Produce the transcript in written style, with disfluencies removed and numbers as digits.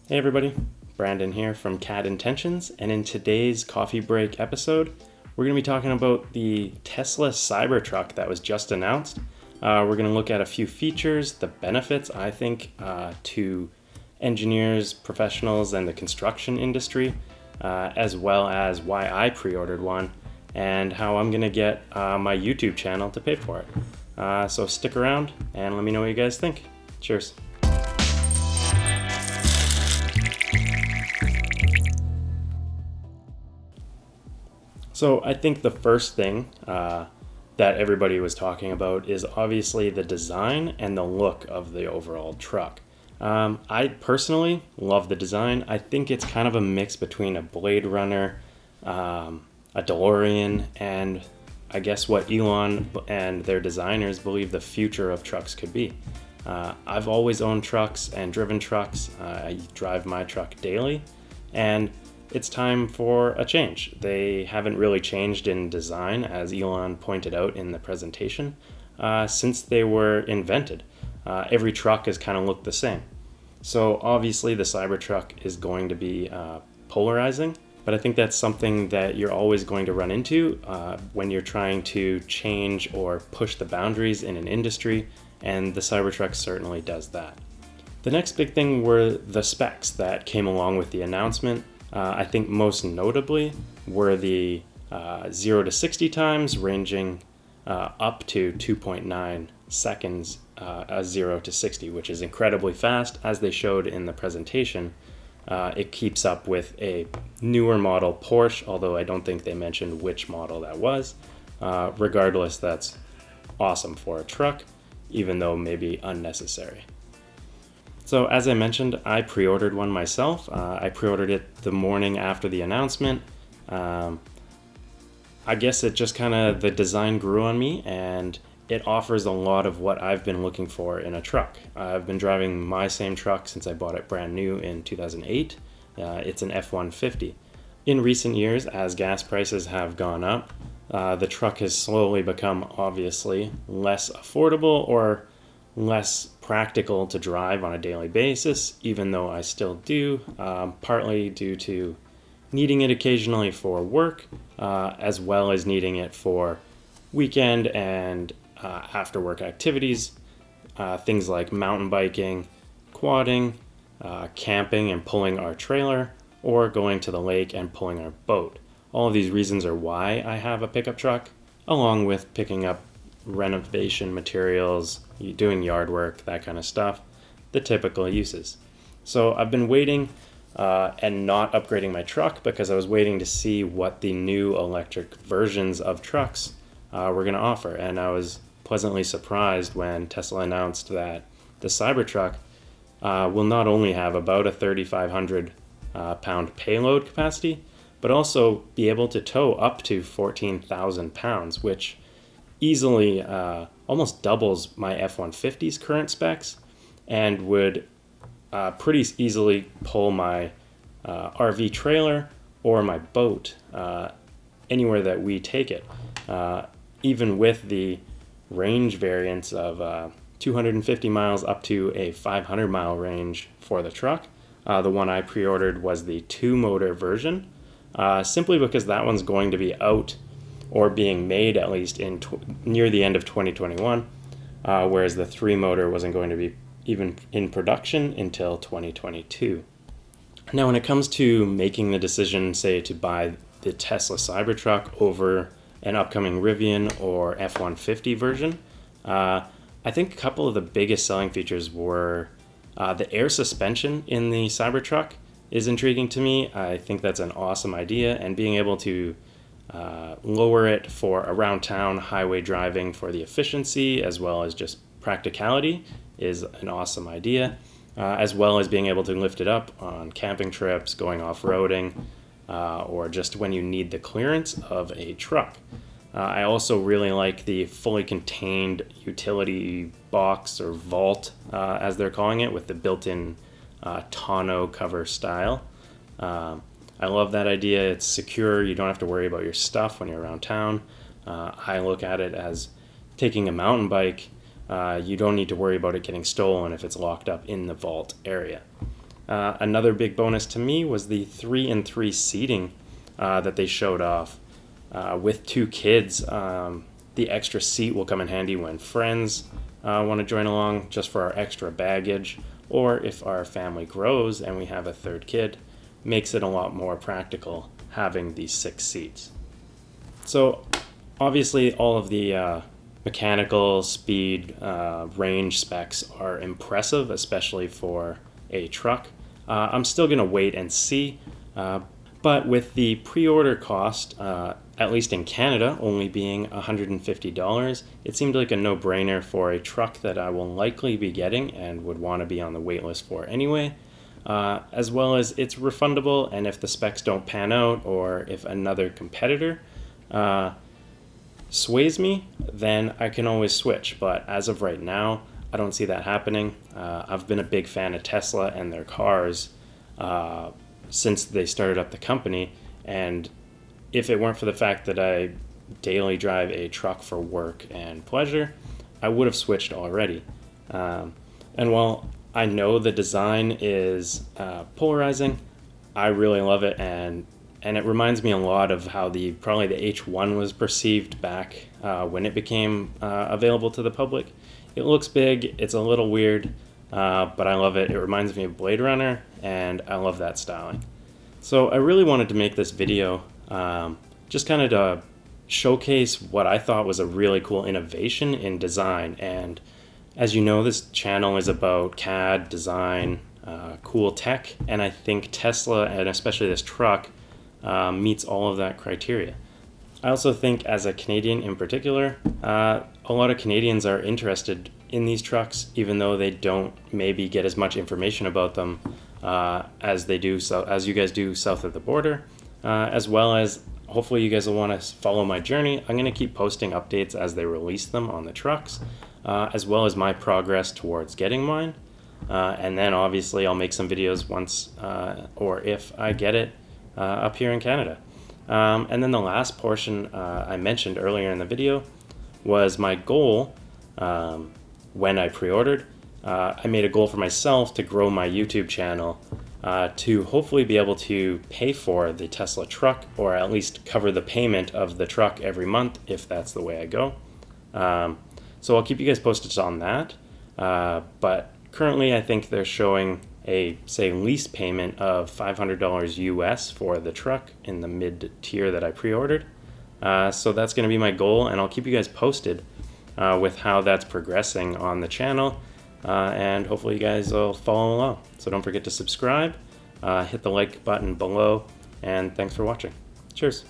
Hey everybody, Brandon here from cadintentions, and in today's coffee break episode, we're going to be talking about the Tesla Cybertruck that was just announced. We're going to look at a few features, the benefits, I think, to engineers, professionals, and the construction industry, as well as why I pre-ordered one, and how I'm going to get my YouTube channel to pay for it. So stick around and let me know what you guys think. Cheers. So I think the first thing that everybody was talking about is obviously the design and the look of the overall truck. I personally love the design. I think it's kind of a mix between a Blade Runner, a DeLorean, and I guess what Elon and their designers believe the future of trucks could be. I've always owned trucks and driven trucks. I drive my truck daily, and it's time for a change. They haven't really changed in design, as Elon pointed out in the presentation, since they were invented. Every truck has kind of looked the same. So obviously the Cybertruck is going to be polarizing, but I think that's something that you're always going to run into when you're trying to change or push the boundaries in an industry, and the Cybertruck certainly does that. The next big thing were the specs that came along with the announcement. I think most notably were the 0 to 60 times ranging up to 2.9 seconds 0 to 60, which is incredibly fast. As they showed in the presentation, it keeps up with a newer model Porsche, although I don't think they mentioned which model that was. Regardless, that's awesome for a truck, even though maybe unnecessary. So as I mentioned, I pre-ordered one myself. I pre-ordered it the morning after the announcement. I guess it just the design grew on me, and it offers a lot of what I've been looking for in a truck. I've been driving my same truck since I bought it brand new in 2008. It's an F-150. In recent years, as gas prices have gone up, the truck has slowly become obviously less affordable or less practical to drive on a daily basis, even though I still do, partly due to needing it occasionally for work, as well as needing it for weekend and after work activities, things like mountain biking, quadding, camping and pulling our trailer, or going to the lake and pulling our boat. All of these reasons are why I have a pickup truck, along with picking up renovation materials, doing yard work, that kind of stuff, the typical uses. So I've been waiting and not upgrading my truck because I was waiting to see what the new electric versions of trucks were going to offer. And I was pleasantly surprised when Tesla announced that the Cybertruck will not only have about a 3,500 pound payload capacity, but also be able to tow up to 14,000 pounds, which easily almost doubles my F-150's current specs, and would pretty easily pull my RV trailer or my boat anywhere that we take it, even with the range variance of 250 miles up to a 500 mile range for the truck. The one I pre-ordered was the 2-motor version, simply because that one's going to be out or being made at least in near the end of 2021, whereas the 3-motor wasn't going to be even in production until 2022. Now, when it comes to making the decision, say, to buy the Tesla Cybertruck over an upcoming Rivian or F-150 version, I think a couple of the biggest selling features were the air suspension in the Cybertruck is intriguing to me. I think that's an awesome idea, and being able to lower it for around town highway driving for the efficiency as well as just practicality is an awesome idea, as well as being able to lift it up on camping trips, going off-roading, or just when you need the clearance of a truck. I also really like the fully contained utility box or vault, as they're calling it, with the built-in tonneau cover style. I love that idea. It's secure. You don't have to worry about your stuff when you're around town. I look at it as taking a mountain bike. You don't need to worry about it getting stolen if it's locked up in the vault area. Another big bonus to me was the 3-in-3 seating that they showed off. With 2 kids, the extra seat will come in handy when friends want to join along just for our extra baggage, or if our family grows and we have a 3rd kid, makes it a lot more practical having these 6 seats. So obviously all of the mechanical, speed, range specs are impressive, especially for a truck. I'm still going to wait and see, but with the pre-order cost, at least in Canada, only being $150, it seemed like a no-brainer for a truck that I will likely be getting and would want to be on the waitlist for anyway, as well as it's refundable, and if the specs don't pan out or if another competitor sways me, then I can always switch. But as of right now, I don't see that happening. I've been a big fan of Tesla and their cars since they started up the company, and if it weren't for the fact that I daily drive a truck for work and pleasure, I would have switched already. And while I know the design is polarizing, I really love it, and it reminds me a lot of how probably the H1 was perceived back when it became available to the public. It looks big, it's a little weird, but I love it. It reminds me of Blade Runner, and I love that styling. So I really wanted to make this video just kind of to showcase what I thought was a really cool innovation in design. And as you know, this channel is about CAD, design, cool tech, and I think Tesla, and especially this truck, meets all of that criteria. I also think, as a Canadian in particular, a lot of Canadians are interested in these trucks, even though they don't maybe get as much information about them as they do, as you guys do south of the border, as well as hopefully you guys will want to follow my journey. I'm going to keep posting updates as they release them on the trucks, as well as my progress towards getting mine. And then obviously I'll make some videos once or if I get it up here in Canada. And then the last portion I mentioned earlier in the video was my goal when I pre-ordered. I made a goal for myself to grow my YouTube channel to hopefully be able to pay for the Tesla truck, or at least cover the payment of the truck every month if that's the way I go. So I'll keep you guys posted on that. But currently I think they're showing a, say, lease payment of $500 US for the truck in the mid-tier that I pre-ordered. So that's going to be my goal, and I'll keep you guys posted with how that's progressing on the channel, and hopefully you guys will follow along. So don't forget to subscribe, hit the like button below, and thanks for watching. Cheers.